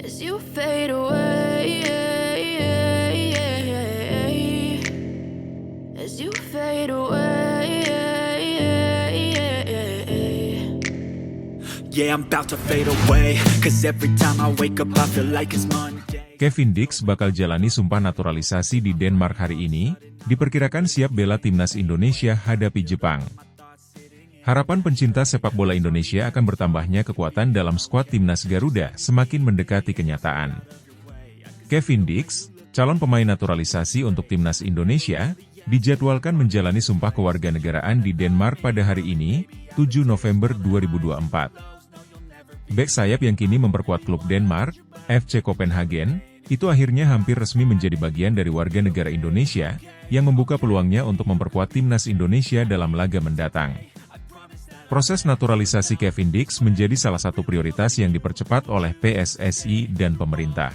as you fade away, as you fade away. Yeah, I'm about to fade away, cause every time I wake up I feel like it's Monday. Kevin Dix bakal jalani sumpah naturalisasi di Denmark hari ini, diperkirakan siap bela timnas Indonesia hadapi Jepang. Harapan pencinta sepak bola Indonesia akan bertambahnya kekuatan dalam skuad timnas Garuda semakin mendekati kenyataan. Kevin Dix, calon pemain naturalisasi untuk timnas Indonesia, dijadwalkan menjalani sumpah kewarganegaraan di Denmark pada hari ini, 7 November 2024. Bek sayap yang kini memperkuat klub Denmark, FC Copenhagen, itu akhirnya hampir resmi menjadi bagian dari warga negara Indonesia, yang membuka peluangnya untuk memperkuat timnas Indonesia dalam laga mendatang. Proses naturalisasi Kevin Dix menjadi salah satu prioritas yang dipercepat oleh PSSI dan pemerintah.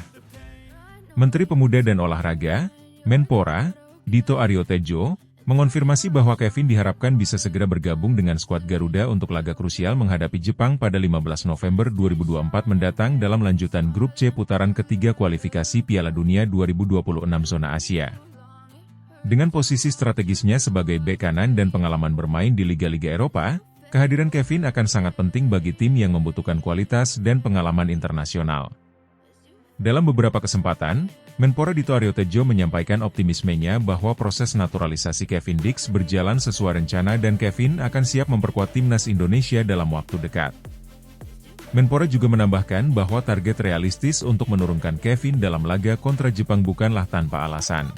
Menteri Pemuda dan Olahraga, Menpora, Dito Aryo Tejo, mengonfirmasi bahwa Kevin diharapkan bisa segera bergabung dengan skuad Garuda untuk laga krusial menghadapi Jepang pada 15 November 2024 mendatang dalam lanjutan grup C putaran ketiga kualifikasi Piala Dunia 2026 zona Asia. Dengan posisi strategisnya sebagai bek kanan dan pengalaman bermain di liga-liga Eropa, kehadiran Kevin akan sangat penting bagi tim yang membutuhkan kualitas dan pengalaman internasional. Dalam beberapa kesempatan, Menpora Dito Aryo Tejo menyampaikan optimismenya bahwa proses naturalisasi Kevin Dix berjalan sesuai rencana dan Kevin akan siap memperkuat timnas Indonesia dalam waktu dekat. Menpora juga menambahkan bahwa target realistis untuk menurunkan Kevin dalam laga kontra Jepang bukanlah tanpa alasan.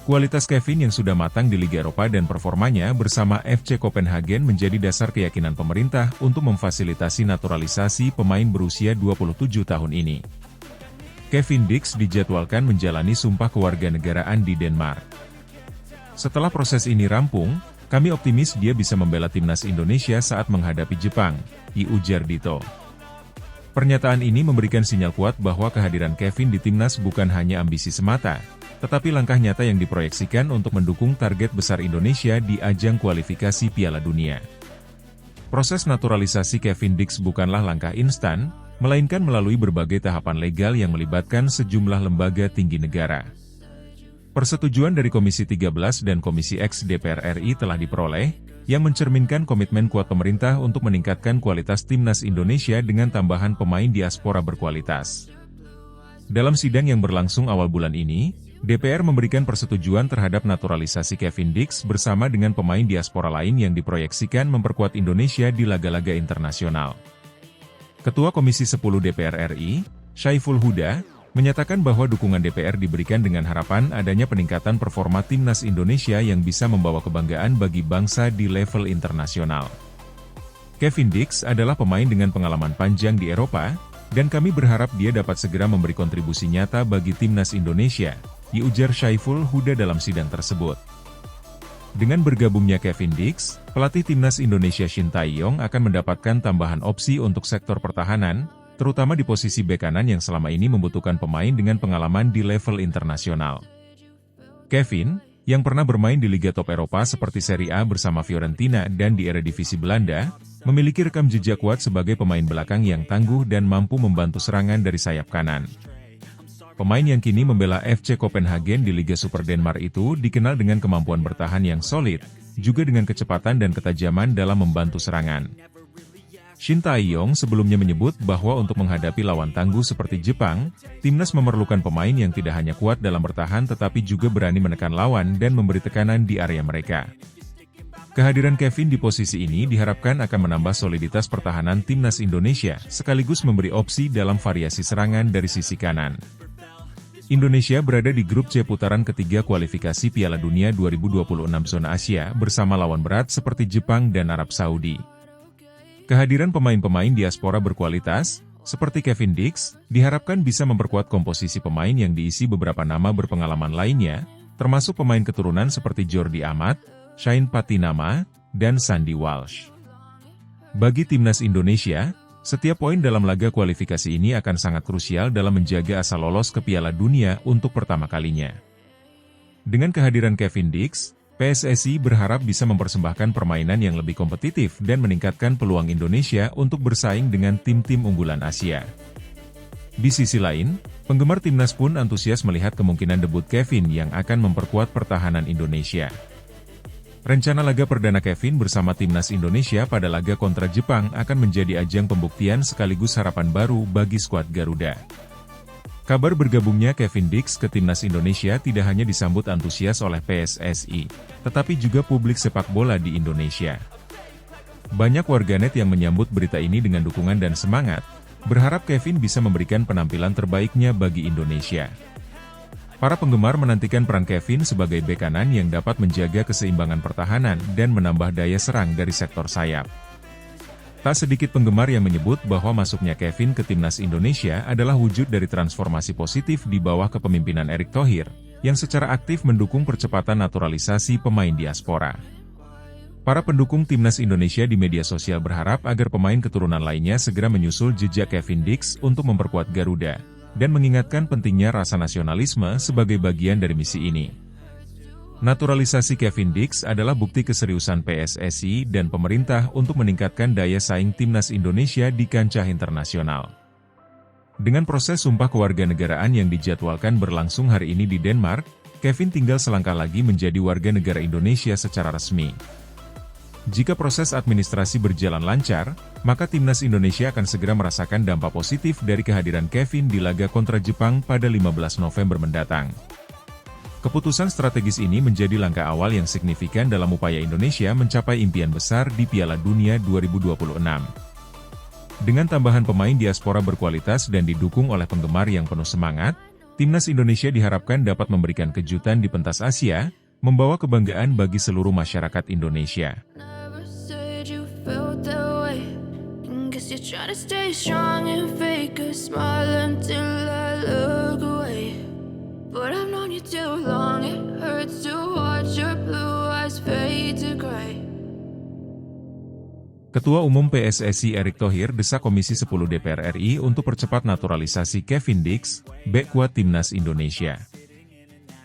Kualitas Kevin yang sudah matang di Liga Eropa dan performanya bersama FC Copenhagen menjadi dasar keyakinan pemerintah untuk memfasilitasi naturalisasi pemain berusia 27 tahun ini. Kevin Dix dijadwalkan menjalani sumpah kewarganegaraan di Denmark. Setelah proses ini rampung, kami optimis dia bisa membela timnas Indonesia saat menghadapi Jepang, ujar Dito. Pernyataan ini memberikan sinyal kuat bahwa kehadiran Kevin di timnas bukan hanya ambisi semata, tetapi langkah nyata yang diproyeksikan untuk mendukung target besar Indonesia di ajang kualifikasi Piala Dunia. Proses naturalisasi Kevin Dix bukanlah langkah instan, melainkan melalui berbagai tahapan legal yang melibatkan sejumlah lembaga tinggi negara. Persetujuan dari Komisi 13 dan Komisi X DPR RI telah diperoleh, yang mencerminkan komitmen kuat pemerintah untuk meningkatkan kualitas timnas Indonesia dengan tambahan pemain diaspora berkualitas. Dalam sidang yang berlangsung awal bulan ini, DPR memberikan persetujuan terhadap naturalisasi Kevin Dix bersama dengan pemain diaspora lain yang diproyeksikan memperkuat Indonesia di laga-laga internasional. Ketua Komisi 10 DPR RI, Syaiful Huda, menyatakan bahwa dukungan DPR diberikan dengan harapan adanya peningkatan performa timnas Indonesia yang bisa membawa kebanggaan bagi bangsa di level internasional. Kevin Dix adalah pemain dengan pengalaman panjang di Eropa, dan kami berharap dia dapat segera memberi kontribusi nyata bagi timnas Indonesia, ujar Syaiful Huda dalam sidang tersebut. Dengan bergabungnya Kevin Dix, pelatih timnas Indonesia Shin Tae-yong akan mendapatkan tambahan opsi untuk sektor pertahanan, terutama di posisi bek kanan yang selama ini membutuhkan pemain dengan pengalaman di level internasional. Kevin, yang pernah bermain di Liga Top Eropa seperti Serie A bersama Fiorentina dan di Eredivisie Belanda, memiliki rekam jejak kuat sebagai pemain belakang yang tangguh dan mampu membantu serangan dari sayap kanan. Pemain yang kini membela FC Copenhagen di Liga Super Denmark itu dikenal dengan kemampuan bertahan yang solid, juga dengan kecepatan dan ketajaman dalam membantu serangan. Shin Tae-yong sebelumnya menyebut bahwa untuk menghadapi lawan tangguh seperti Jepang, timnas memerlukan pemain yang tidak hanya kuat dalam bertahan tetapi juga berani menekan lawan dan memberi tekanan di area mereka. Kehadiran Kevin di posisi ini diharapkan akan menambah soliditas pertahanan timnas Indonesia, sekaligus memberi opsi dalam variasi serangan dari sisi kanan. Indonesia berada di grup C putaran ketiga kualifikasi Piala Dunia 2026 zona Asia bersama lawan berat seperti Jepang dan Arab Saudi. Kehadiran pemain-pemain diaspora berkualitas, seperti Kevin Dix, diharapkan bisa memperkuat komposisi pemain yang diisi beberapa nama berpengalaman lainnya, termasuk pemain keturunan seperti Jordi Amat, Shane Patinama, dan Sandy Walsh. Bagi timnas Indonesia, setiap poin dalam laga kualifikasi ini akan sangat krusial dalam menjaga asa lolos ke Piala Dunia untuk pertama kalinya. Dengan kehadiran Kevin Dix, PSSI berharap bisa mempersembahkan permainan yang lebih kompetitif dan meningkatkan peluang Indonesia untuk bersaing dengan tim-tim unggulan Asia. Di sisi lain, penggemar timnas pun antusias melihat kemungkinan debut Kevin yang akan memperkuat pertahanan Indonesia. Rencana laga perdana Kevin bersama timnas Indonesia pada laga kontra Jepang akan menjadi ajang pembuktian sekaligus harapan baru bagi skuad Garuda. Kabar bergabungnya Kevin Dix ke timnas Indonesia tidak hanya disambut antusias oleh PSSI, tetapi juga publik sepak bola di Indonesia. Banyak warganet yang menyambut berita ini dengan dukungan dan semangat, berharap Kevin bisa memberikan penampilan terbaiknya bagi Indonesia. Para penggemar menantikan peran Kevin sebagai bek kanan yang dapat menjaga keseimbangan pertahanan dan menambah daya serang dari sektor sayap. Tak sedikit penggemar yang menyebut bahwa masuknya Kevin ke timnas Indonesia adalah wujud dari transformasi positif di bawah kepemimpinan Erick Thohir, yang secara aktif mendukung percepatan naturalisasi pemain diaspora. Para pendukung timnas Indonesia di media sosial berharap agar pemain keturunan lainnya segera menyusul jejak Kevin Dix untuk memperkuat Garuda, dan mengingatkan pentingnya rasa nasionalisme sebagai bagian dari misi ini. Naturalisasi Kevin Dix adalah bukti keseriusan PSSI dan pemerintah untuk meningkatkan daya saing timnas Indonesia di kancah internasional. Dengan proses sumpah kewarganegaraan yang dijadwalkan berlangsung hari ini di Denmark, Kevin tinggal selangkah lagi menjadi warga negara Indonesia secara resmi. Jika proses administrasi berjalan lancar, maka timnas Indonesia akan segera merasakan dampak positif dari kehadiran Kevin di laga kontra Jepang pada 15 November mendatang. Keputusan strategis ini menjadi langkah awal yang signifikan dalam upaya Indonesia mencapai impian besar di Piala Dunia 2026. Dengan tambahan pemain diaspora berkualitas dan didukung oleh penggemar yang penuh semangat, timnas Indonesia diharapkan dapat memberikan kejutan di pentas Asia, membawa kebanggaan bagi seluruh masyarakat Indonesia. Felt that way. Guess you're trying to stay strong and fake a smile until I look away. But I've known you too long, it hurts to watch your blue eyes fade to gray. Ketua Umum PSSI Erick Thohir desak Komisi 10 DPR RI untuk percepat naturalisasi Kevin Dix, bek kuat timnas Indonesia.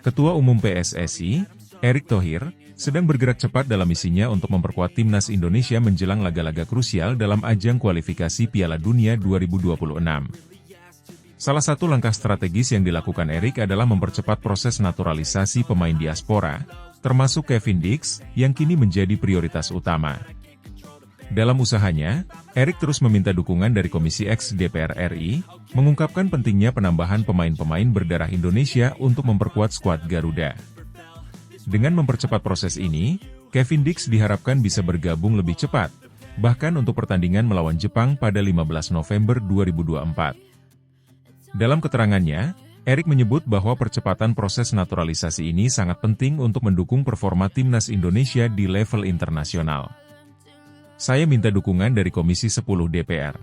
Ketua Umum PSSI, Erick Thohir, sedang bergerak cepat dalam misinya untuk memperkuat timnas Indonesia menjelang laga-laga krusial dalam ajang kualifikasi Piala Dunia 2026. Salah satu langkah strategis yang dilakukan Erick adalah mempercepat proses naturalisasi pemain diaspora, termasuk Kevin Dix, yang kini menjadi prioritas utama. Dalam usahanya, Erick terus meminta dukungan dari Komisi X DPR RI, mengungkapkan pentingnya penambahan pemain-pemain berdarah Indonesia untuk memperkuat skuad Garuda. Dengan mempercepat proses ini, Kevin Dix diharapkan bisa bergabung lebih cepat, bahkan untuk pertandingan melawan Jepang pada 15 November 2024. Dalam keterangannya, Erick menyebut bahwa percepatan proses naturalisasi ini sangat penting untuk mendukung performa timnas Indonesia di level internasional. Saya minta dukungan dari Komisi 10 DPR.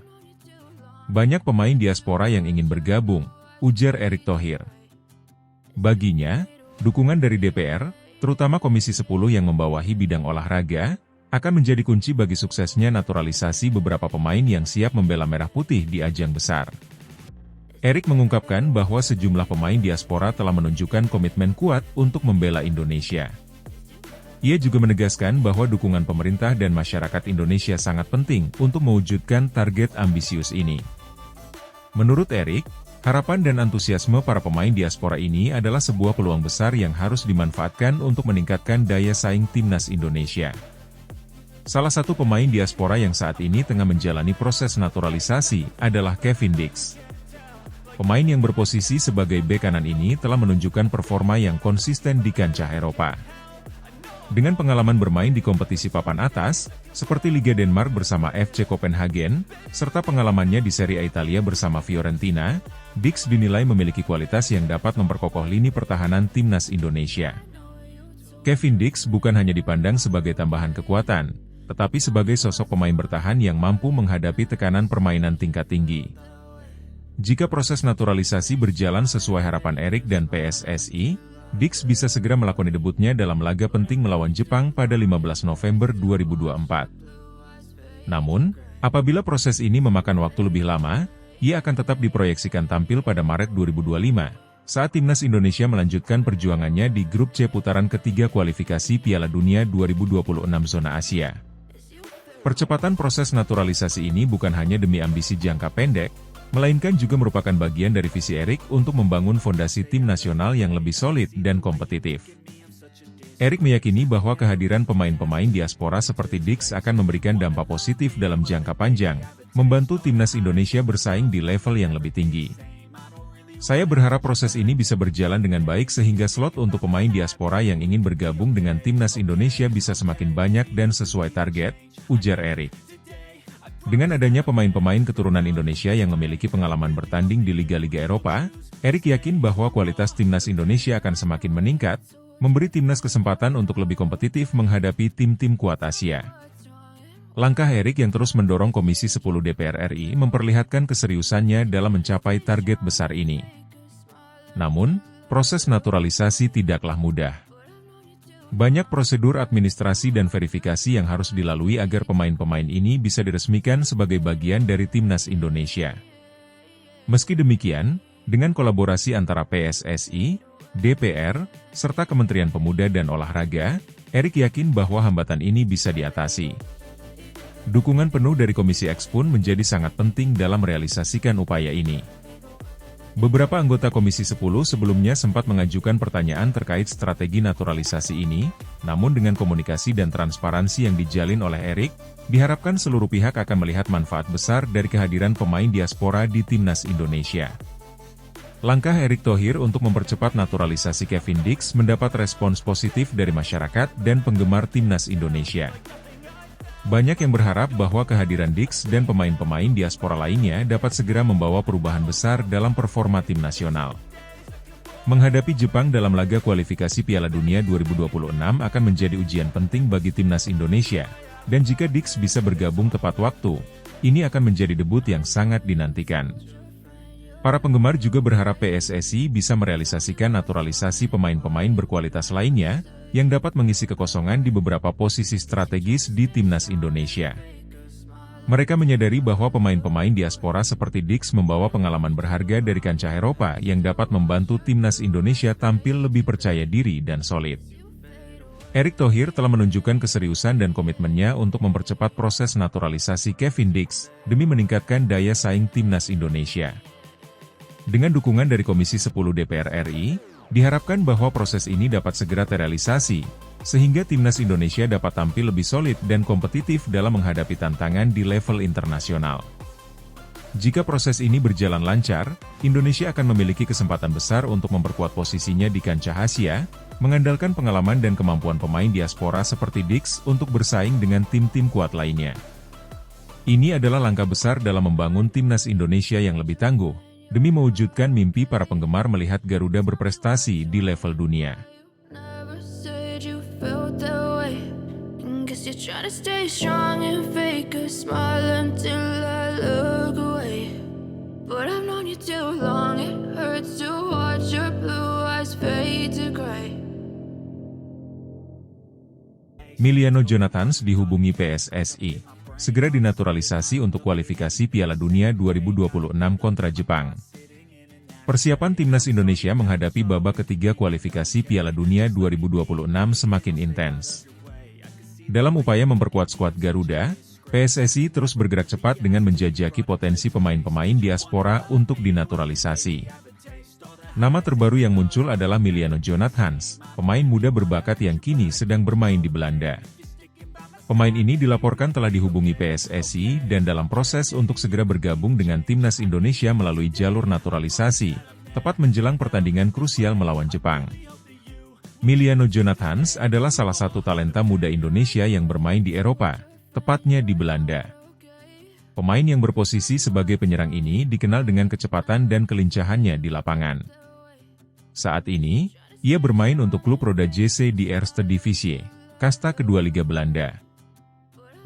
Banyak pemain diaspora yang ingin bergabung, ujar Erick Thohir. Baginya, dukungan dari DPR, terutama Komisi 10 yang membawahi bidang olahraga, akan menjadi kunci bagi suksesnya naturalisasi beberapa pemain yang siap membela merah putih di ajang besar. Erick mengungkapkan bahwa sejumlah pemain diaspora telah menunjukkan komitmen kuat untuk membela Indonesia. Ia juga menegaskan bahwa dukungan pemerintah dan masyarakat Indonesia sangat penting untuk mewujudkan target ambisius ini. Menurut Erick, harapan dan antusiasme para pemain diaspora ini adalah sebuah peluang besar yang harus dimanfaatkan untuk meningkatkan daya saing timnas Indonesia. Salah satu pemain diaspora yang saat ini tengah menjalani proses naturalisasi adalah Kevin Dix. Pemain yang berposisi sebagai bek kanan ini telah menunjukkan performa yang konsisten di kancah Eropa. Dengan pengalaman bermain di kompetisi papan atas, seperti Liga Denmark bersama FC Copenhagen, serta pengalamannya di Serie A Italia bersama Fiorentina, Dix dinilai memiliki kualitas yang dapat memperkokoh lini pertahanan timnas Indonesia. Kevin Dix bukan hanya dipandang sebagai tambahan kekuatan, tetapi sebagai sosok pemain bertahan yang mampu menghadapi tekanan permainan tingkat tinggi. Jika proses naturalisasi berjalan sesuai harapan Erick dan PSSI, Dix bisa segera melakukan debutnya dalam laga penting melawan Jepang pada 15 November 2024. Namun, apabila proses ini memakan waktu lebih lama, ia akan tetap diproyeksikan tampil pada Maret 2025, saat timnas Indonesia melanjutkan perjuangannya di grup C putaran ketiga kualifikasi Piala Dunia 2026 zona Asia. Percepatan proses naturalisasi ini bukan hanya demi ambisi jangka pendek, melainkan juga merupakan bagian dari visi Erik untuk membangun fondasi tim nasional yang lebih solid dan kompetitif. Erik meyakini bahwa kehadiran pemain-pemain diaspora seperti Dix akan memberikan dampak positif dalam jangka panjang, membantu timnas Indonesia bersaing di level yang lebih tinggi. Saya berharap proses ini bisa berjalan dengan baik sehingga slot untuk pemain diaspora yang ingin bergabung dengan timnas Indonesia bisa semakin banyak dan sesuai target, ujar Erik. Dengan adanya pemain-pemain keturunan Indonesia yang memiliki pengalaman bertanding di liga-liga Eropa, Erik yakin bahwa kualitas timnas Indonesia akan semakin meningkat, memberi timnas kesempatan untuk lebih kompetitif menghadapi tim-tim kuat Asia. Langkah Erik yang terus mendorong Komisi 10 DPR RI memperlihatkan keseriusannya dalam mencapai target besar ini. Namun, proses naturalisasi tidaklah mudah. Banyak prosedur administrasi dan verifikasi yang harus dilalui agar pemain-pemain ini bisa diresmikan sebagai bagian dari timnas Indonesia. Meski demikian, dengan kolaborasi antara PSSI, DPR, serta Kementerian Pemuda dan Olahraga, Erik yakin bahwa hambatan ini bisa diatasi. Dukungan penuh dari Komisi X pun menjadi sangat penting dalam merealisasikan upaya ini. Beberapa anggota Komisi 10 sebelumnya sempat mengajukan pertanyaan terkait strategi naturalisasi ini, namun dengan komunikasi dan transparansi yang dijalin oleh Erik, diharapkan seluruh pihak akan melihat manfaat besar dari kehadiran pemain diaspora di timnas Indonesia. Langkah Erick Thohir untuk mempercepat naturalisasi Kevin Dix mendapat respons positif dari masyarakat dan penggemar timnas Indonesia. Banyak yang berharap bahwa kehadiran Dix dan pemain-pemain diaspora lainnya dapat segera membawa perubahan besar dalam performa tim nasional. Menghadapi Jepang dalam laga kualifikasi Piala Dunia 2026 akan menjadi ujian penting bagi timnas Indonesia, dan jika Dix bisa bergabung tepat waktu, ini akan menjadi debut yang sangat dinantikan. Para penggemar juga berharap PSSI bisa merealisasikan naturalisasi pemain-pemain berkualitas lainnya, yang dapat mengisi kekosongan di beberapa posisi strategis di timnas Indonesia. Mereka menyadari bahwa pemain-pemain diaspora seperti Dix membawa pengalaman berharga dari kancah Eropa yang dapat membantu timnas Indonesia tampil lebih percaya diri dan solid. Erick Thohir telah menunjukkan keseriusan dan komitmennya untuk mempercepat proses naturalisasi Kevin Dix, demi meningkatkan daya saing timnas Indonesia. Dengan dukungan dari Komisi 10 DPR RI, diharapkan bahwa proses ini dapat segera terrealisasi, sehingga timnas Indonesia dapat tampil lebih solid dan kompetitif dalam menghadapi tantangan di level internasional. Jika proses ini berjalan lancar, Indonesia akan memiliki kesempatan besar untuk memperkuat posisinya di kancah Asia, mengandalkan pengalaman dan kemampuan pemain diaspora seperti Dix untuk bersaing dengan tim-tim kuat lainnya. Ini adalah langkah besar dalam membangun timnas Indonesia yang lebih tangguh, demi mewujudkan mimpi para penggemar melihat Garuda berprestasi di level dunia. Never said you felt that way. Guess you're trying to stay strong and fake a smile until I look away. But I've known you too long, it hurts to watch your blue eyes fade to gray. Emiliano Jonathans dihubungi PSSI. Segera dinaturalisasi untuk kualifikasi Piala Dunia 2026 kontra Jepang. Persiapan timnas Indonesia menghadapi babak ketiga kualifikasi Piala Dunia 2026 semakin intens. Dalam upaya memperkuat skuad Garuda, PSSI terus bergerak cepat dengan menjajaki potensi pemain-pemain diaspora untuk dinaturalisasi. Nama terbaru yang muncul adalah Emiliano Jonathans, pemain muda berbakat yang kini sedang bermain di Belanda. Pemain ini dilaporkan telah dihubungi PSSI dan dalam proses untuk segera bergabung dengan timnas Indonesia melalui jalur naturalisasi, tepat menjelang pertandingan krusial melawan Jepang. Emiliano Jonathans adalah salah satu talenta muda Indonesia yang bermain di Eropa, tepatnya di Belanda. Pemain yang berposisi sebagai penyerang ini dikenal dengan kecepatan dan kelincahannya di lapangan. Saat ini, ia bermain untuk klub Roda JC di Eerste Divisie, kasta kedua Liga Belanda.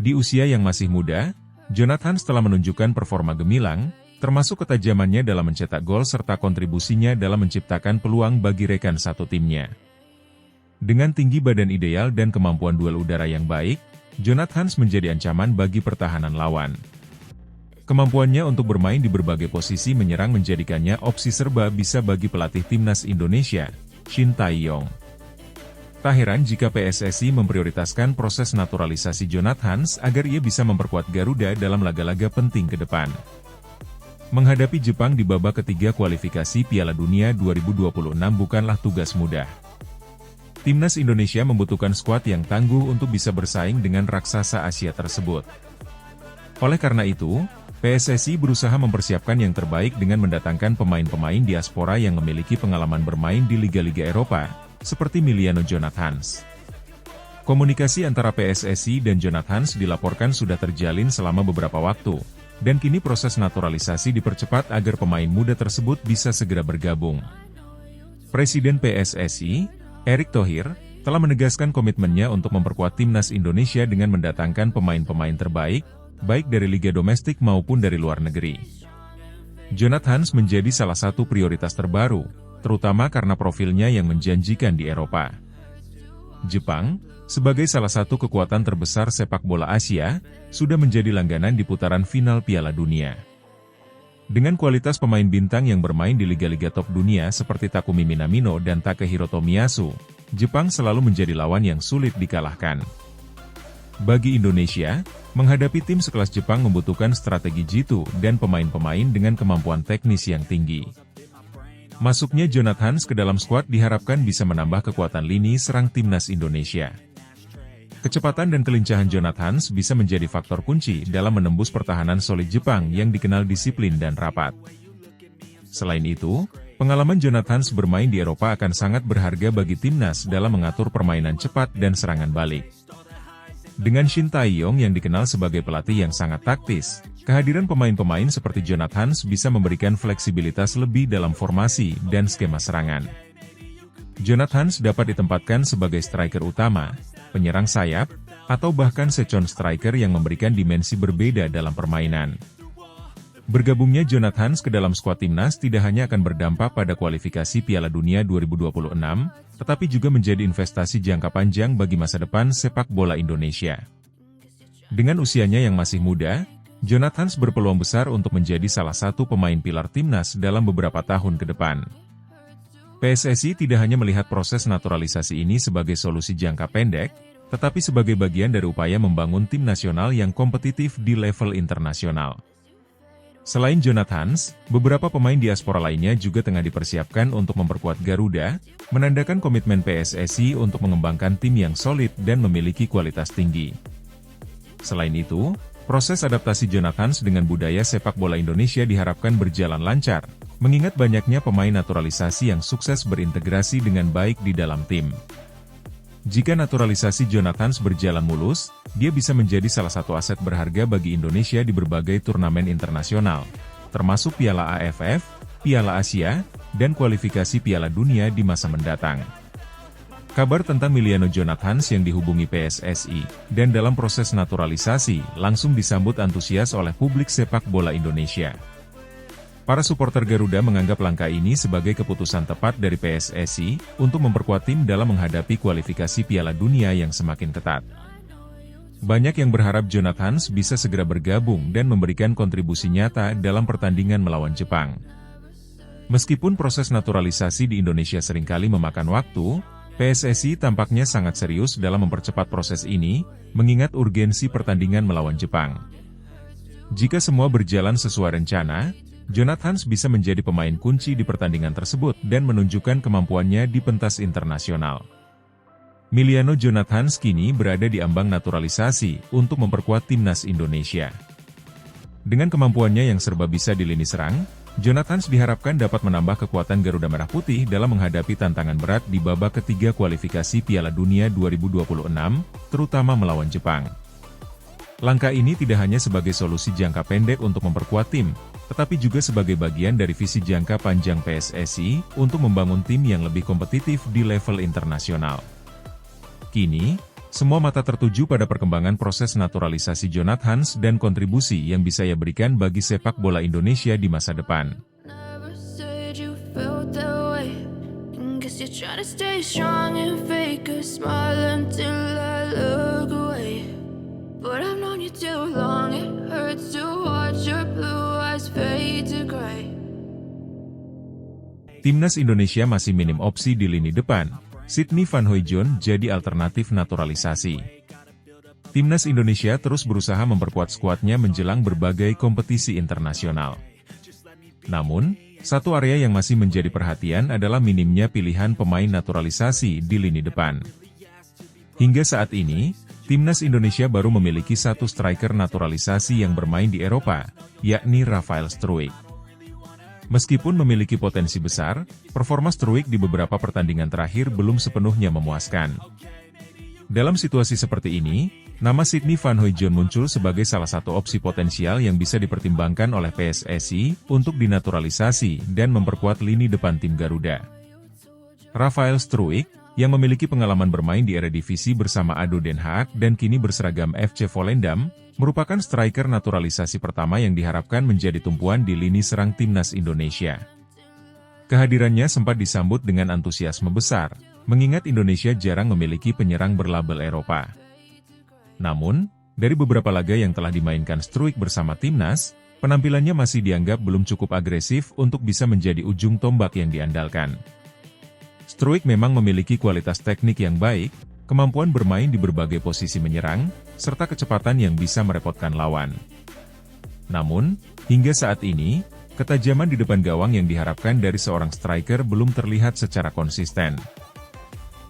Di usia yang masih muda, Jonathans telah menunjukkan performa gemilang, termasuk ketajamannya dalam mencetak gol serta kontribusinya dalam menciptakan peluang bagi rekan satu timnya. Dengan tinggi badan ideal dan kemampuan duel udara yang baik, Jonathans menjadi ancaman bagi pertahanan lawan. Kemampuannya untuk bermain di berbagai posisi menyerang menjadikannya opsi serba bisa bagi pelatih timnas Indonesia, Shin Tae-yong. Tak heran jika PSSI memprioritaskan proses naturalisasi Jonathans agar ia bisa memperkuat Garuda dalam laga-laga penting ke depan. Menghadapi Jepang di babak ketiga kualifikasi Piala Dunia 2026 bukanlah tugas mudah. Timnas Indonesia membutuhkan skuad yang tangguh untuk bisa bersaing dengan raksasa Asia tersebut. Oleh karena itu, PSSI berusaha mempersiapkan yang terbaik dengan mendatangkan pemain-pemain diaspora yang memiliki pengalaman bermain di liga-liga Eropa, seperti Emiliano Jonathans. Komunikasi antara PSSI dan Jonathans dilaporkan sudah terjalin selama beberapa waktu, dan kini proses naturalisasi dipercepat agar pemain muda tersebut bisa segera bergabung. Presiden PSSI, Erick Thohir, telah menegaskan komitmennya untuk memperkuat timnas Indonesia dengan mendatangkan pemain-pemain terbaik, baik dari liga domestik maupun dari luar negeri. Jonathans menjadi salah satu prioritas terbaru, terutama karena profilnya yang menjanjikan di Eropa. Jepang, sebagai salah satu kekuatan terbesar sepak bola Asia, sudah menjadi langganan di putaran final Piala Dunia. Dengan kualitas pemain bintang yang bermain di liga-liga top dunia seperti Takumi Minamino dan Takehiro Tomiyasu, Jepang selalu menjadi lawan yang sulit dikalahkan. Bagi Indonesia, menghadapi tim sekelas Jepang membutuhkan strategi jitu dan pemain-pemain dengan kemampuan teknis yang tinggi. Masuknya Jonathans ke dalam skuad diharapkan bisa menambah kekuatan lini serang timnas Indonesia. Kecepatan dan kelincahan Jonathans bisa menjadi faktor kunci dalam menembus pertahanan solid Jepang yang dikenal disiplin dan rapat. Selain itu, pengalaman Jonathans bermain di Eropa akan sangat berharga bagi timnas dalam mengatur permainan cepat dan serangan balik. Dengan Shin Tae-yong yang dikenal sebagai pelatih yang sangat taktis, kehadiran pemain-pemain seperti Jonathans bisa memberikan fleksibilitas lebih dalam formasi dan skema serangan. Jonathans dapat ditempatkan sebagai striker utama, penyerang sayap, atau bahkan second striker yang memberikan dimensi berbeda dalam permainan. Bergabungnya Jonathans ke dalam skuad timnas tidak hanya akan berdampak pada kualifikasi Piala Dunia 2026, tetapi juga menjadi investasi jangka panjang bagi masa depan sepak bola Indonesia. Dengan usianya yang masih muda, Jonathans berpeluang besar untuk menjadi salah satu pemain pilar timnas dalam beberapa tahun ke depan. PSSI tidak hanya melihat proses naturalisasi ini sebagai solusi jangka pendek, tetapi sebagai bagian dari upaya membangun tim nasional yang kompetitif di level internasional. Selain Jonathans, beberapa pemain diaspora lainnya juga tengah dipersiapkan untuk memperkuat Garuda, menandakan komitmen PSSI untuk mengembangkan tim yang solid dan memiliki kualitas tinggi. Selain itu, proses adaptasi Jonathans dengan budaya sepak bola Indonesia diharapkan berjalan lancar, mengingat banyaknya pemain naturalisasi yang sukses berintegrasi dengan baik di dalam tim. Jika naturalisasi Jonathans berjalan mulus, dia bisa menjadi salah satu aset berharga bagi Indonesia di berbagai turnamen internasional, termasuk Piala AFF, Piala Asia, dan kualifikasi Piala Dunia di masa mendatang. Kabar tentang Emiliano Jonathans yang dihubungi PSSI, dan dalam proses naturalisasi, langsung disambut antusias oleh publik sepak bola Indonesia. Para supporter Garuda menganggap langkah ini sebagai keputusan tepat dari PSSI untuk memperkuat tim dalam menghadapi kualifikasi Piala Dunia yang semakin ketat. Banyak yang berharap Jonathans bisa segera bergabung dan memberikan kontribusi nyata dalam pertandingan melawan Jepang. Meskipun proses naturalisasi di Indonesia seringkali memakan waktu, PSSI tampaknya sangat serius dalam mempercepat proses ini, mengingat urgensi pertandingan melawan Jepang. Jika semua berjalan sesuai rencana, Jonathans bisa menjadi pemain kunci di pertandingan tersebut dan menunjukkan kemampuannya di pentas internasional. Emiliano Jonathans kini berada di ambang naturalisasi untuk memperkuat timnas Indonesia. Dengan kemampuannya yang serba bisa di lini serang, Jonathans diharapkan dapat menambah kekuatan Garuda Merah Putih dalam menghadapi tantangan berat di babak ketiga kualifikasi Piala Dunia 2026, terutama melawan Jepang. Langkah ini tidak hanya sebagai solusi jangka pendek untuk memperkuat tim, tetapi juga sebagai bagian dari visi jangka panjang PSSI untuk membangun tim yang lebih kompetitif di level internasional. Kini, semua mata tertuju pada perkembangan proses naturalisasi Jonathans dan kontribusi yang bisa ia berikan bagi sepak bola Indonesia di masa depan. Never said you felt that way. Guess you're trying to stay strong and fake a smile until I look away. But I've known you too long, it hurts to watch your blue eyes fade to gray. Timnas Indonesia masih minim opsi di lini depan. Sydney Van Hooijdonk jadi alternatif naturalisasi. Timnas Indonesia terus berusaha memperkuat skuadnya menjelang berbagai kompetisi internasional. Namun, satu area yang masih menjadi perhatian adalah minimnya pilihan pemain naturalisasi di lini depan. Hingga saat ini, Timnas Indonesia baru memiliki satu striker naturalisasi yang bermain di Eropa, yakni Rafael Struijk. Meskipun memiliki potensi besar, performa Struijk di beberapa pertandingan terakhir belum sepenuhnya memuaskan. Dalam situasi seperti ini, nama Sydney Van Hooijdonk muncul sebagai salah satu opsi potensial yang bisa dipertimbangkan oleh PSSI untuk dinaturalisasi dan memperkuat lini depan tim Garuda. Rafael Struijk, yang memiliki pengalaman bermain di Eredivisie bersama ADO Den Haag dan kini berseragam FC Volendam, merupakan striker naturalisasi pertama yang diharapkan menjadi tumpuan di lini serang Timnas Indonesia. Kehadirannya sempat disambut dengan antusiasme besar, mengingat Indonesia jarang memiliki penyerang berlabel Eropa. Namun, dari beberapa laga yang telah dimainkan Struijk bersama Timnas, penampilannya masih dianggap belum cukup agresif untuk bisa menjadi ujung tombak yang diandalkan. Struijk memang memiliki kualitas teknik yang baik, kemampuan bermain di berbagai posisi menyerang, serta kecepatan yang bisa merepotkan lawan. Namun, hingga saat ini, ketajaman di depan gawang yang diharapkan dari seorang striker belum terlihat secara konsisten.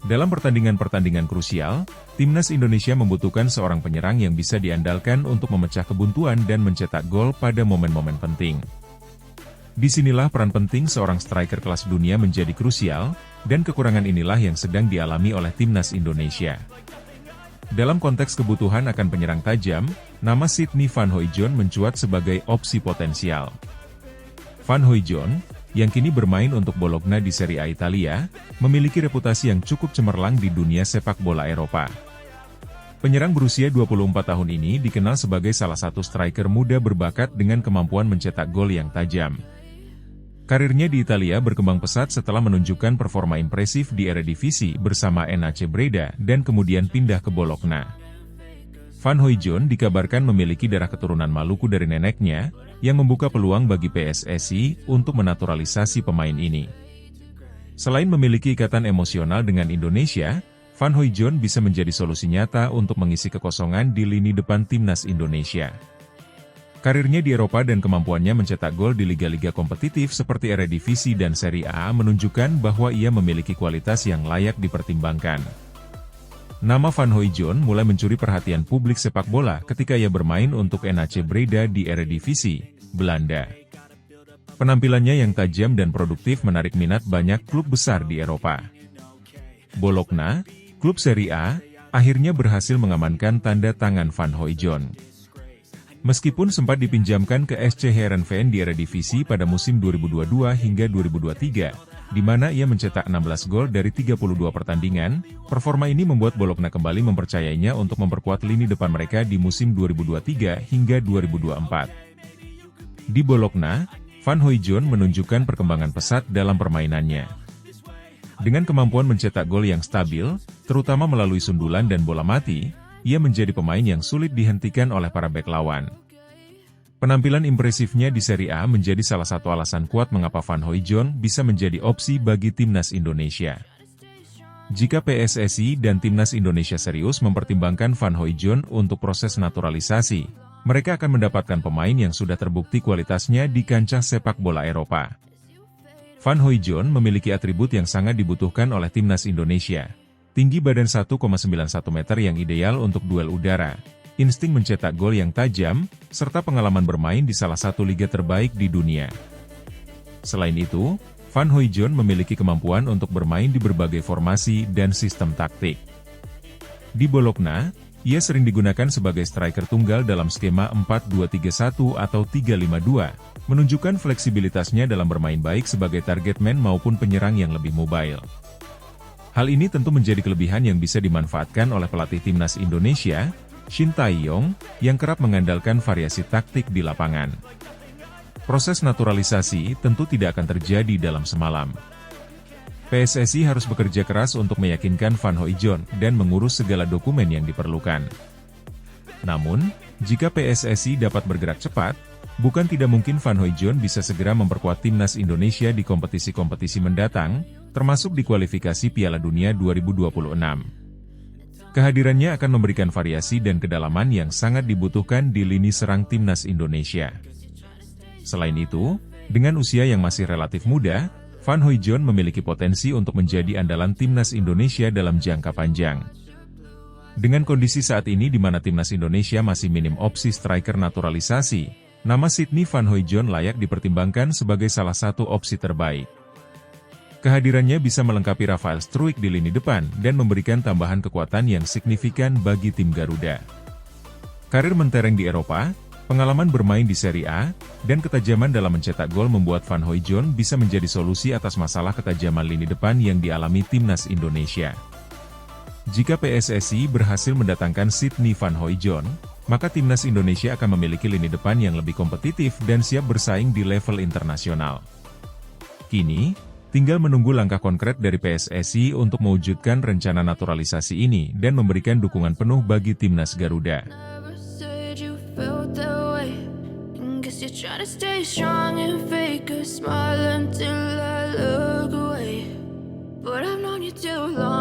Dalam pertandingan-pertandingan krusial, Timnas Indonesia membutuhkan seorang penyerang yang bisa diandalkan untuk memecah kebuntuan dan mencetak gol pada momen-momen penting. Disinilah peran penting seorang striker kelas dunia menjadi krusial, dan kekurangan inilah yang sedang dialami oleh Timnas Indonesia. Dalam konteks kebutuhan akan penyerang tajam, nama Sydney Van Hooijdonk mencuat sebagai opsi potensial. Van Hooijdonk, yang kini bermain untuk Bologna di Serie A Italia, memiliki reputasi yang cukup cemerlang di dunia sepak bola Eropa. Penyerang berusia 24 tahun ini dikenal sebagai salah satu striker muda berbakat dengan kemampuan mencetak gol yang tajam. Karirnya di Italia berkembang pesat setelah menunjukkan performa impresif di Eredivisie bersama NAC Breda dan kemudian pindah ke Bologna. Van Hooijdonk dikabarkan memiliki darah keturunan Maluku dari neneknya, yang membuka peluang bagi PSSI untuk menaturalisasi pemain ini. Selain memiliki ikatan emosional dengan Indonesia, Van Hooijdonk bisa menjadi solusi nyata untuk mengisi kekosongan di lini depan Timnas Indonesia. Karirnya di Eropa dan kemampuannya mencetak gol di liga-liga kompetitif seperti Eredivisie dan Serie A menunjukkan bahwa ia memiliki kualitas yang layak dipertimbangkan. Nama Van Hooijdonk mulai mencuri perhatian publik sepak bola ketika ia bermain untuk NAC Breda di Eredivisie, Belanda. Penampilannya yang tajam dan produktif menarik minat banyak klub besar di Eropa. Bologna, klub Serie A, akhirnya berhasil mengamankan tanda tangan Van Hooijdonk. Meskipun sempat dipinjamkan ke SC Heerenveen di Eredivisie pada musim 2022 hingga 2023, di mana ia mencetak 16 gol dari 32 pertandingan, performa ini membuat Bologna kembali mempercayainya untuk memperkuat lini depan mereka di musim 2023 hingga 2024. Di Bologna, Van Hooijdonk menunjukkan perkembangan pesat dalam permainannya. Dengan kemampuan mencetak gol yang stabil, terutama melalui sundulan dan bola mati, ia menjadi pemain yang sulit dihentikan oleh para bek lawan. Penampilan impresifnya di Serie A menjadi salah satu alasan kuat mengapa Van Hooijdonk bisa menjadi opsi bagi Timnas Indonesia. Jika PSSI dan Timnas Indonesia serius mempertimbangkan Van Hooijdonk untuk proses naturalisasi, mereka akan mendapatkan pemain yang sudah terbukti kualitasnya di kancah sepak bola Eropa. Van Hooijdonk memiliki atribut yang sangat dibutuhkan oleh Timnas Indonesia. Tinggi badan 1,91 meter yang ideal untuk duel udara, insting mencetak gol yang tajam, serta pengalaman bermain di salah satu liga terbaik di dunia. Selain itu, Van Hooijdonk memiliki kemampuan untuk bermain di berbagai formasi dan sistem taktik. Di Bologna, ia sering digunakan sebagai striker tunggal dalam skema 4-2-3-1 atau 3-5-2, menunjukkan fleksibilitasnya dalam bermain baik sebagai target man maupun penyerang yang lebih mobile. Hal ini tentu menjadi kelebihan yang bisa dimanfaatkan oleh pelatih Timnas Indonesia, Shin Tae-yong, yang kerap mengandalkan variasi taktik di lapangan. Proses naturalisasi tentu tidak akan terjadi dalam semalam. PSSI harus bekerja keras untuk meyakinkan Van Hooijdonk dan mengurus segala dokumen yang diperlukan. Namun, jika PSSI dapat bergerak cepat, bukan tidak mungkin Van Hooijdonk bisa segera memperkuat Timnas Indonesia di kompetisi-kompetisi mendatang, termasuk di kualifikasi Piala Dunia 2026. Kehadirannya akan memberikan variasi dan kedalaman yang sangat dibutuhkan di lini serang Timnas Indonesia. Selain itu, Dengan usia yang masih relatif muda, Van Hooijdonk memiliki potensi untuk menjadi andalan timnas Indonesia dalam jangka panjang. Dengan kondisi saat ini di mana timnas Indonesia masih minim opsi striker naturalisasi, nama Sydney Van Hooijdonk layak dipertimbangkan sebagai salah satu opsi terbaik. Kehadirannya bisa melengkapi Rafael Struijk di lini depan dan memberikan tambahan kekuatan yang signifikan bagi tim Garuda. Karir mentereng di Eropa, pengalaman bermain di Serie A, dan ketajaman dalam mencetak gol membuat Van Hooijdonk bisa menjadi solusi atas masalah ketajaman lini depan yang dialami timnas Indonesia. Jika PSSI berhasil mendatangkan Sydney Van Hooijdonk, maka timnas Indonesia akan memiliki lini depan yang lebih kompetitif dan siap bersaing di level internasional. Kini, tinggal menunggu langkah konkret dari PSSI untuk mewujudkan rencana naturalisasi ini dan memberikan dukungan penuh bagi timnas Garuda. Never said you felt that way. Guess you're trying to stay strong and fake a smile until I look away. But I've known you too long.